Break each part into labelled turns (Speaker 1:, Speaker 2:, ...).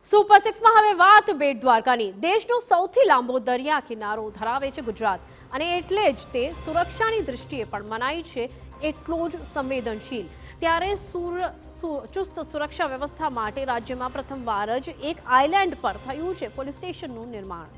Speaker 1: Super સિક્સમાં હવે વાત બેટ દ્વારકાની। દેશનો સૌથી લાંબો દરિયા કિનારો ધરાવે છે ગુજરાત અને એટલે જ તે સુરક્ષાની દૃષ્ટિએ પણ મનાય છે એટલો જ સંવેદનશીલ। ત્યારે ચુસ્ત સુરક્ષા વ્યવસ્થા માટે રાજ્યમાં પ્રથમવાર જ એક આઇલેન્ડ પર થયું છે પોલીસ સ્ટેશનનું નિર્માણ।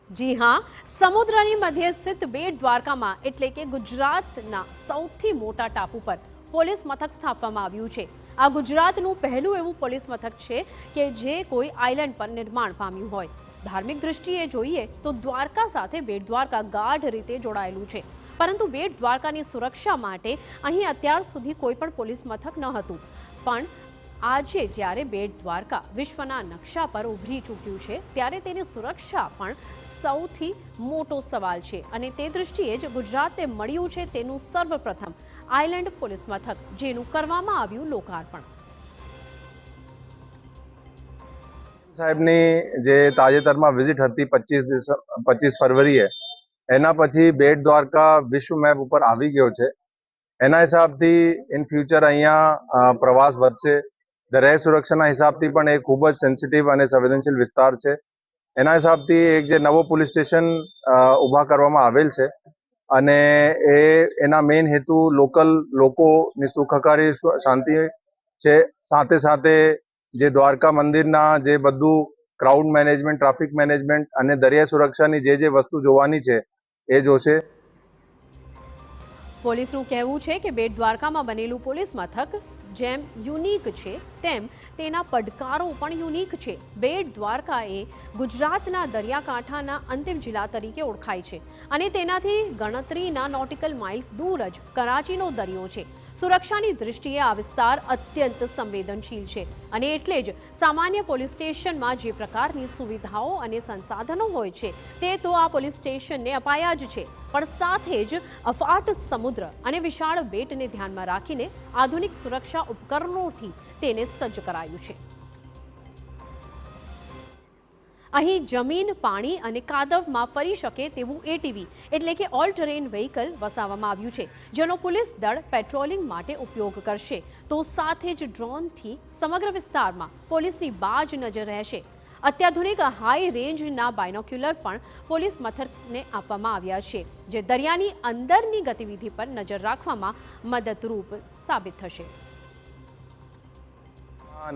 Speaker 1: जी हाँ, समुद्रनी मध्य स्थित बेट द्वारकामां એટલે કે ગુજરાતના સૌથી મોટા ટાપુ પર પોલીસ મથક સ્થાપવામાં આવ્યું છે। આ ગુજરાતનું પહેલું એવું પોલીસ મથક છે કે જે કોઈ આઇલેન્ડ પર નિર્માણ પામ્યું હોય। ધાર્મિક દૃષ્ટિએ જોઈએ તો દ્વારકા સાથે બેટ દ્વારકા ગાઢ રીતે જોડાયેલું છે, પરંતુ બેટ દ્વારકાની સુરક્ષા માટે અહીં અત્યાર સુધી કોઈ પણ પોલીસ મથક ન હતું। પણ આજે જ્યારે બેટ દ્વારકા વિશ્વના નકશા પર ઉભરી ચૂક્યું છે ત્યારે તેની સુરક્ષા પણ સૌથી મોટો સવાલ છે અને તે દૃષ્ટિએ જ ગુજરાતને મળ્યું છે તેનું સર્વપ્રથમ આઇલેન્ડ પોલીસ મથક, જેનું કરવામાં આવ્યું લોકાર્પણ।
Speaker 2: સાહેબની જે તાજેતરમાં વિઝિટ હતી 25 ફરવરીએ, એના પછી બેટ દ્વારકા વિશ્વ મેપ ઉપર આવી ગયો છે। એના હિસાબથી ઇન ફ્યુચર અહીંયા પ્રવાસ વધશે। દરિયાઈ સુરક્ષાના હિસાબથી પણ એ ખૂબ જ સેન્સિટિવ અને સંવેદનશીલ વિસ્તાર છે। એના હિસાબથી એક જે નવો પોલીસ સ્ટેશન ઊભા કરવામાં આવેલ છે અને એના મેઇન હેતુ લોકલ લોકોની સુખાકારી શાંતિ છે। સાથે સાથે જે દ્વારકા મંદિરના જે બધું ક્રાઉડ મેનેજમેન્ટ, ટ્રાફિક મેનેજમેન્ટ અને દરિયાઈ સુરક્ષાની જે વસ્તુ જોવાની છે એ જોશે।
Speaker 1: પોલીસનું કહેવું છે કે બેટ દ્વારકામાં બનેલું પોલીસ મથક જેમ યુનિક છે તેમ તેના પડકારો પણ યુનિક છે। બેટ દ્વારકા એ ગુજરાતના દરિયાકાંઠાના અંતિમ જિલ્લા તરીકે ઓળખાય છે અને તેનાથી ગણતરીના નોટિકલ માઇલ્સ દૂર જ કરાચીનો દરિયો છે। સુરક્ષાની દૃષ્ટિએ આ વિસ્તાર અત્યંત સંવેદનશીલ છે અને એટલે જ સામાન્ય પોલીસ સ્ટેશનમાં જે પ્રકારની સુવિધાઓ અને સંસાધનો હોય છે તે તો આ પોલીસ સ્ટેશનને અપાયા જ છે, પણ સાથે જ અફાટ સમુદ્ર અને વિશાળ બેટને ધ્યાનમાં રાખીને આધુનિક સુરક્ષા ઉપકરણોથી તેને સજ્જ કરાયું છે। અહીં જમીન, પાણી અને કાદવમાં ફરી શકે તેવું એટીવી એટલે કે ઓલ ટેરેન વ્હીકલ વસાવવામાં આવ્યું છે, જેનો પોલીસ દળ પેટ્રોલિંગ માટે ઉપયોગ કરશે, તો સાથે જ ડ્રોનથી સમગ્ર વિસ્તારમાં પોલીસની બાજ નજર રહેશે। અત્યાધુનિક હાઈ રેન્જના બાયનોક્યુલર પણ પોલીસ મથકને આપવામાં આવ્યા છે, જે દરિયાની અંદરની ગતિવિધિ પર નજર રાખવામાં મદદરૂપ સાબિત થશે।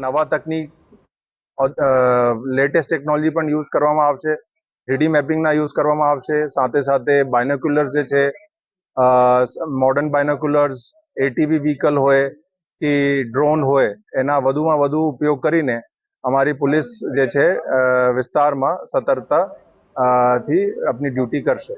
Speaker 2: નવા તકનીક લેટેસ્ટ ટેકનોલોજી પણ યુઝ કરવામાં આવશે। 3D મેપિંગના યુઝ કરવામાં આવશે। સાથે સાથે બાયનોક્યુલર્સ જે છે, મોડર્ન બાયનોક્યુલર્સ, એટીવી વ્હીકલ હોય કે ડ્રોન હોય, એના વધુમાં વધુ ઉપયોગ કરીને અમારી પોલીસ જે છે વિસ્તારમાં સતર્કતાથી આપની ડ્યુટી કરશે।